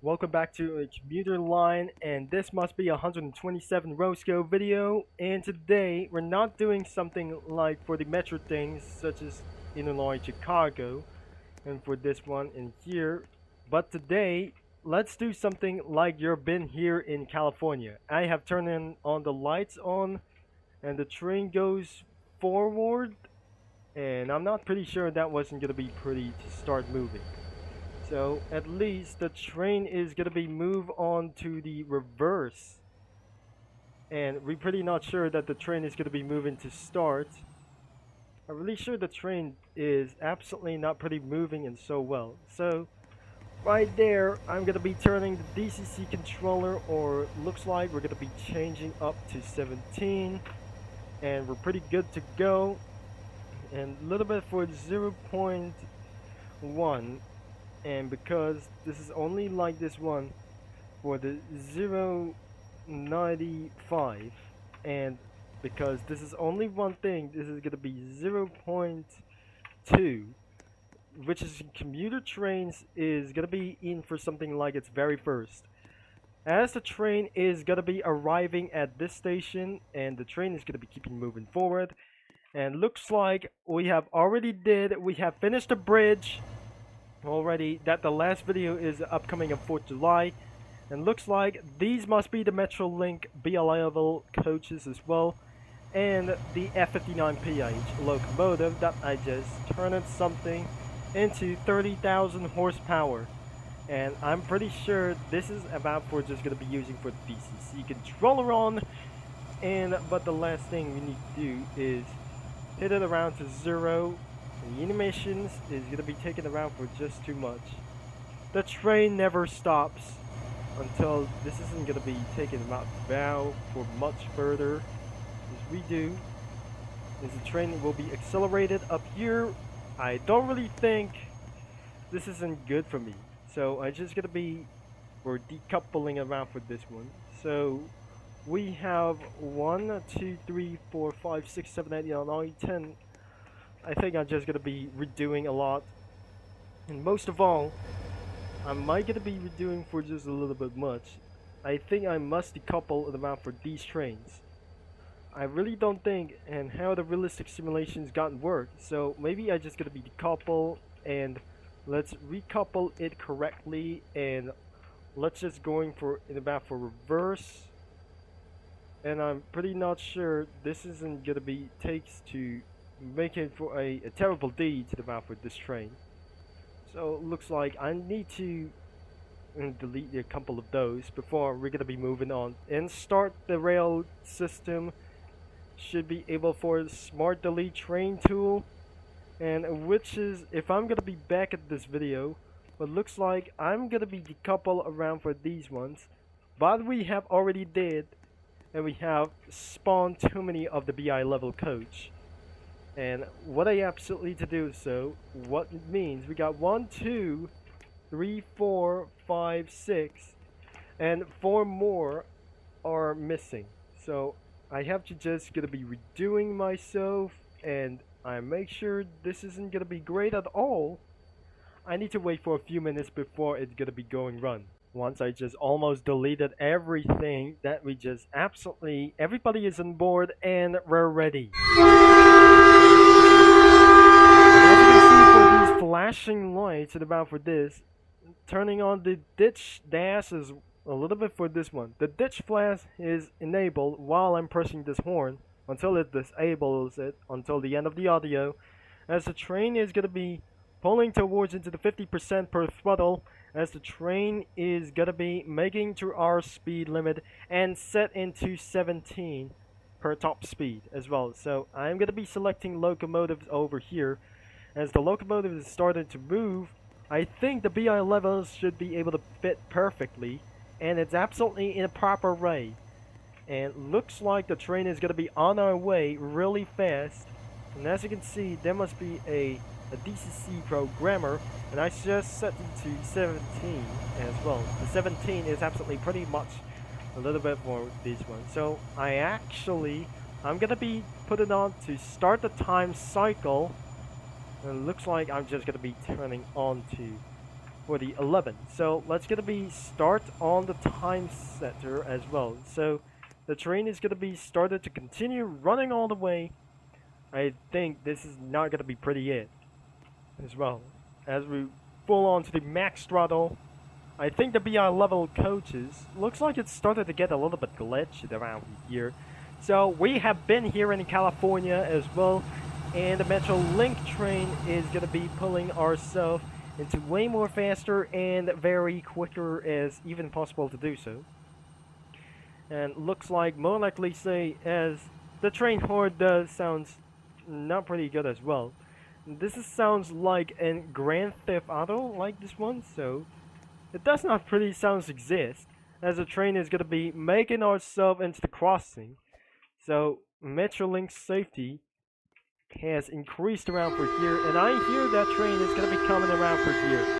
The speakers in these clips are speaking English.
Welcome back to a commuter line, and this must be a 127 Roscoe video. And today we're not doing something like for the Metro things, such as Illinois, Chicago, and for this one in here. But today, let's do something like you've been here in California. I have turned on the lights on, and the train goes forward, and I'm not pretty sure that wasn't gonna be pretty to start moving. So at least the train is gonna be move on to the reverse, and we're pretty not sure that the train is gonna be moving to start. I'm really sure the train is absolutely not pretty moving and so well. So right there, I'm gonna be turning the DCC controller, or looks like we're gonna be changing up to 17, and we're pretty good to go. And a little bit for 0.1. And because this is only like this one for the 0.95, and because this is only one thing, this is gonna be 0.2, which is commuter trains is gonna be in for something like its very first. As the train is gonna be arriving at this station, and the train is gonna be keeping moving forward, and looks like we have finished the bridge already. That the last video is upcoming on 4th July, and looks like these must be the Metrolink BLI level coaches as well, and the F59PH locomotive that I just turned something into 30,000 horsepower, and I'm pretty sure this is about for just gonna be using for the DCC controller on. And but the last thing we need to do is hit it around to 0. And the animations is going to be taken around for just too much. The train never stops until this isn't going to be taken about bow for much further. As we do, is the train will be accelerated up here. I don't really think this isn't good for me, so I just going to be we're decoupling around for this one. So we have 1, 2, 3, 4, 5, 6, 7, 8, 9, 10. I think I'm just gonna be redoing a lot, and most of all, I might gonna be redoing for just a little bit much. I think I must decouple the amount for these trains. I really don't think and how the realistic simulations gotten work, so maybe I just gonna be decouple, and let's recouple it correctly, and let's just going for reverse. And I'm pretty not sure this isn't gonna be takes to make it for a terrible deed to the mouth with this train. So it looks like I need to delete a couple of those before we're gonna be moving on and start the rail system. Should be able for the smart delete train tool, and which is if I'm gonna be back at this video, but looks like I'm gonna be decouple around for these ones, but we have already did, and we have spawned too many of the BI level coach. And what I absolutely to do so, what it means, we got 1, 2, 3, 4, 5, 6, and 4 more are missing. So I have to just gonna be redoing myself, and I make sure this isn't gonna be great at all. I need to wait for a few minutes before it's gonna be going run. Once I just almost deleted everything that we just absolutely everybody is on board and we're ready. As you can see for these flashing lights and about for this, turning on the ditch dash is a little bit for this one. The ditch flash is enabled while I'm pressing this horn until it disables it until the end of the audio, as the train is going to be pulling towards into the 50% per throttle, as the train is going to be making to our speed limit and set into 17 per top speed as well. So I'm going to be selecting locomotives over here. As the locomotive is starting to move, I think the BI levels should be able to fit perfectly, and it's absolutely in a proper way. And looks like the train is going to be on our way really fast. And as you can see, there must be a DCC programmer, and I just set it to 17 as well. The 17 is absolutely pretty much a little bit more this one. So I'm gonna be putting on to start the time cycle, and it looks like I'm just gonna be turning on to for the 11. So let's gonna be start on the time setter as well. So the train is gonna be started to continue running all the way. I think this is not gonna be pretty it as well. As we full on to the max throttle, I think the BR level coaches looks like it started to get a little bit glitched around here. So we have been here in California as well, and the Metrolink train is gonna be pulling ourselves into way more faster and very quicker as even possible to do so. And looks like more likely say as the train horn does sounds not pretty good as well. This sounds like in Grand Theft Auto like this one, so it does not pretty sounds exist as the train is gonna be making ourselves into the crossing. So Metrolink safety has increased around for here, and I hear that train is gonna be coming around for here.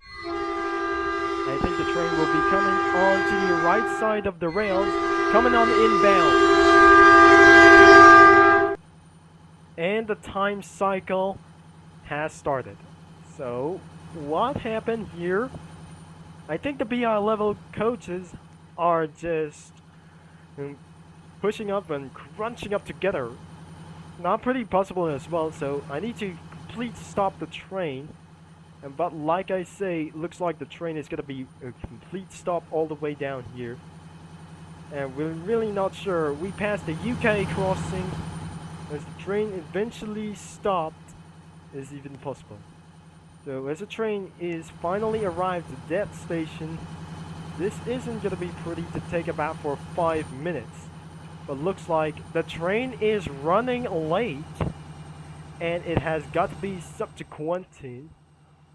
I think the train will be coming on to the right side of the rails, coming on inbound. And the time cycle has started. So what happened here? I think the BR level coaches are just pushing up and crunching up together. Not pretty possible as well, so I need to complete stop the train. But like I say, looks like the train is gonna be a complete stop all the way down here. And we're really not sure. We passed the UK crossing. As the train eventually stopped, is even possible. So as the train is finally arrived at that station, this isn't gonna be pretty to take about for 5 minutes. But looks like the train is running late, and it has got to be subsequent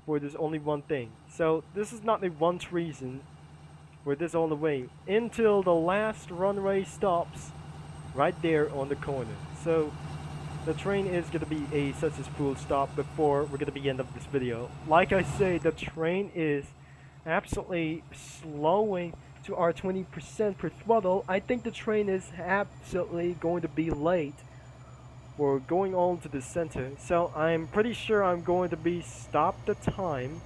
for this only one thing. So this is not the one reason for this all the way until the last runway stops right there on the corner. So the train is going to be a successful stop before we're going to be end of this video. Like I say, the train is absolutely slowing to our 20% per throttle. I think the train is absolutely going to be late for going on to the center. So I'm pretty sure I'm going to be stopped the time,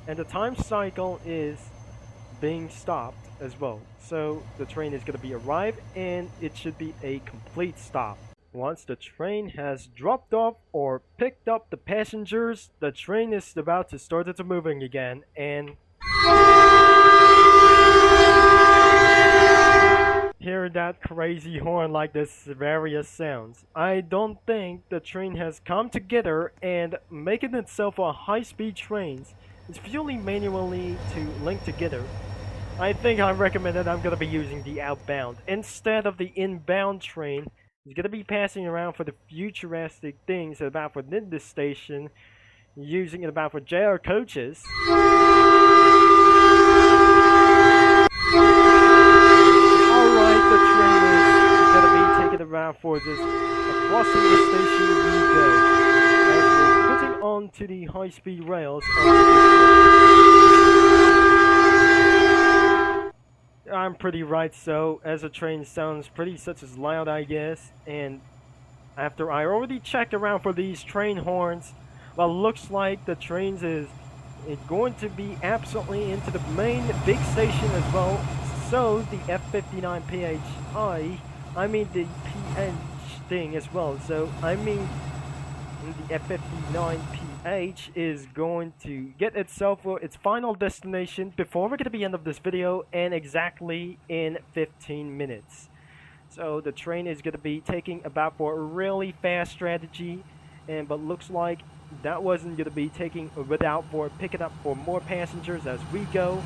and the time cycle is being stopped as well. So the train is going to be arrived, and it should be a complete stop. Once the train has dropped off or picked up the passengers, the train is about to start it moving again, and hear that crazy horn like this various sounds. I don't think the train has come together and making itself a high-speed trains is purely manually to link together. I think I recommend that I'm going to be using the outbound instead of the inbound train. It's going to be passing around for the futuristic things about for this station, using it about for JR coaches. Alright, the train is going to be taken around for this crossing the station we go, as we're putting onto the high-speed rails. I'm pretty right, so as a train sounds pretty such as loud, I guess, and after I already checked around for these train horns, well, looks like the trains is going to be absolutely into the main big station as well. So the F59 PHI, I mean the PH thing as well. So I mean the F59 PH is going to get itself for its final destination before we're going to be end of this video, and exactly in 15 minutes. So the train is going to be taking about for a really fast strategy, and but looks like that wasn't going to be taking without for picking up for more passengers as we go.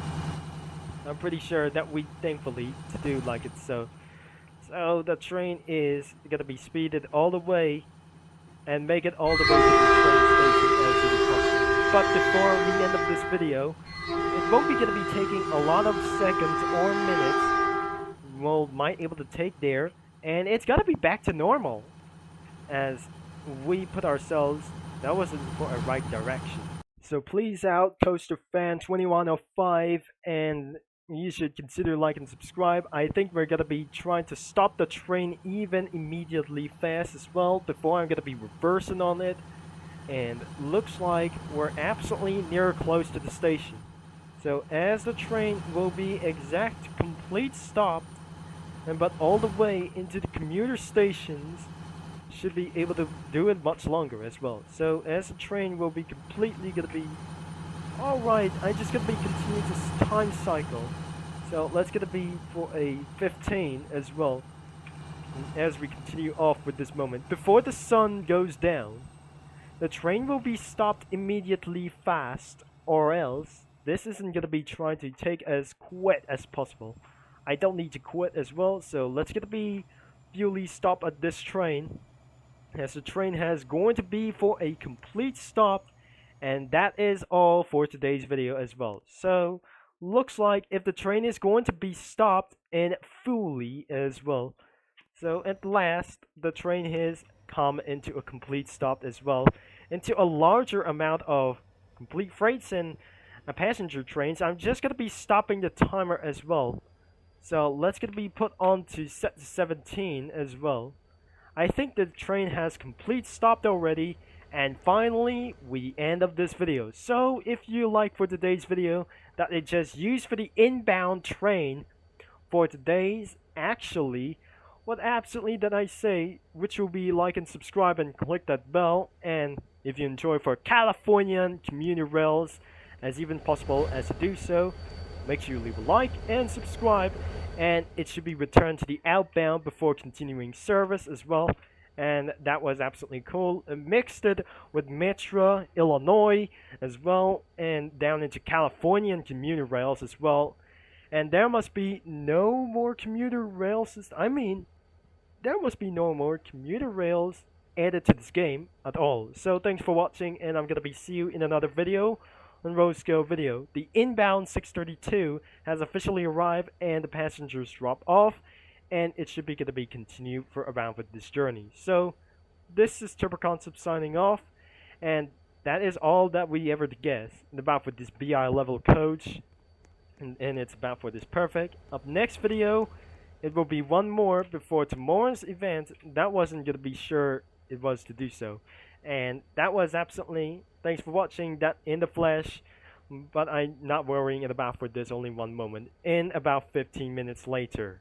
I'm pretty sure that we thankfully to do like it so. So the train is going to be speeded all the way and make it all the way to the train station as it is possible. But before we end up this video, it won't be going to be taking a lot of seconds or minutes we'll might able to take there, and it's got to be back to normal as we put ourselves, that wasn't for a right direction. So please out, Coaster Fan 2105, and you should consider like and subscribe. I think we're gonna be trying to stop the train even immediately fast as well before I'm gonna be reversing on it. and looks like we're absolutely near close to the station. So as the train will be exact complete stop, and but all the way into the commuter stations should be able to do it much longer as well. So as the train will be completely gonna be alright, I just gonna be continuing this time cycle. So let's gonna be for a 15 as well. And as we continue off with this moment, before the sun goes down, the train will be stopped immediately fast, or else this isn't gonna be trying to take as quick as possible. I don't need to quit as well, so let's gonna be purely stop at this train, as the train has going to be for a complete stop, and that is all for today's video as well. So looks like if the train is going to be stopped and fully as well. So at last, the train has come into a complete stop as well, into a larger amount of complete freights and passenger trains. I'm just gonna be stopping the timer as well. So let's gonna be put on to set to 17 as well. I think the train has complete stopped already, and finally we end of this video. So if you like for today's video that it just used for the inbound train for today's, actually what absolutely did I say, which will be like and subscribe and click that bell, and if you enjoy for Californian commuter rails as even possible as to do so, make sure you leave a like and subscribe, and it should be returned to the outbound before continuing service as well. And that was absolutely cool. I mixed it with Metra, Illinois as well, and down into Californian commuter rails as well. And there must be no more commuter rail system. I mean, there must be no more commuter rails added to this game at all. So thanks for watching, and I'm gonna be see you in another video on Roscoe video. The inbound 632 has officially arrived, and the passengers drop off, and it should be gonna be continued for around with this journey. So this is Turbo Concept signing off, and that is all that we ever guess about with this BI level coach. And it's about for this perfect. Up next video, it will be one more before tomorrow's event. That wasn't gonna be sure it was to do so, and that was absolutely. Thanks for watching that in the flesh, but I'm not worrying about for this only one moment. In about 15 minutes later.